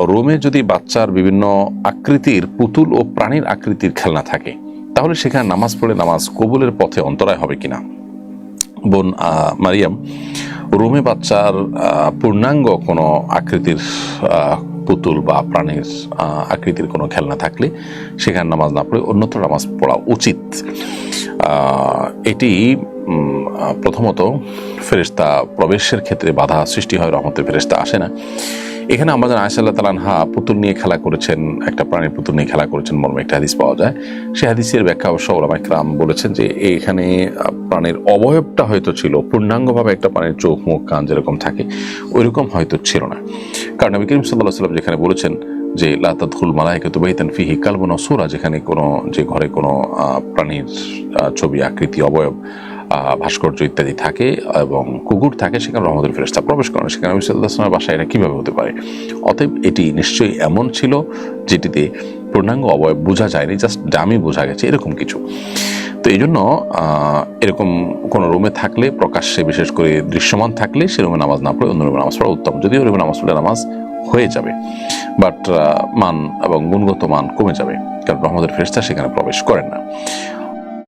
রুমে যদি বাচ্চার বিভিন্ন আকৃতির পুতুল ও প্রাণীর আকৃতির খেলনা থাকে, তাহলে সেখানে নামাজ পড়লে নামাজ কবুলের পথে অন্তরায় হবে কিনা? বোন মারিয়াম, রুমে বাচ্চার পূর্ণাঙ্গ কোনো আকৃতির পুতুল বা প্রাণীর আকৃতির কোনো খেলনা থাকলে সেখানে নামাজ না পড়ে অন্যত্র নামাজ পড়া উচিত। এটি প্রথমত ফেরেশতা প্রবেশের ক্ষেত্রে বাধা সৃষ্টি হয়, রহমতের ফেরেশতা আসে না। এখানে আমাদের আয়েশা রাদিয়াল্লাহু তাআলা আনহা পুতুল নিয়ে খেলা করেছেন, একটা প্রাণীর পুতুল নিয়ে খেলা করেছেন মর্মে একটা হাদিস পাওয়া যায়। সেই হাদিসের ব্যাখ্যা অবশ্য উলামায়ে কেরাম বলেছেন যে এখানে প্রাণীর অবয়বটা হয়তো ছিল, পূর্ণাঙ্গভাবে একটা প্রাণীর চোখ মুখ কান যেরকম থাকে ওইরকম হয়তো ছিল না। কারণ নবী করিম সাল্লাল্লাহু আলাইহি ওয়াসাল্লাম যেখানে বলেছেন যে লা তাদখুল মালায়েকাতু বাইতান ফিহি কালবুন ওয়া সূরা, যেখানে কোনো যে ঘরে কোনো প্রাণীর ছবি আকৃতি অবয়ব ভাস্কর্য ইত্যাদি থাকে এবং কুকুর থাকে, সেখানে রহমতের ফেরেশতা প্রবেশ করে না। সেখানে নবী সাল্লাল্লাহু আলাইহি ওয়াসাল্লামের বাসায় এটা কীভাবে হতে পারে? অতএব এটি নিশ্চয়ই এমন ছিল যেটিতে পূর্ণাঙ্গ অবয়ব বোঝা যায়নি, জাস্ট ডামি বোঝা গেছে এরকম কিছু। তো এই জন্য এরকম কোনো রুমে থাকলে, প্রকাশ্যে বিশেষ করে দৃশ্যমান থাকলে, সে রুমে নামাজ না পড়ে অন্য রুমে নামাজ পড়া উত্তম। যদিও রুমে নামাজ পড়লে নামাজ হয়ে যাবে, বাট মান এবং গুণগত মান কমে যাবে, কারণ রহমতের ফেরেশতা সেখানে প্রবেশ করেন না।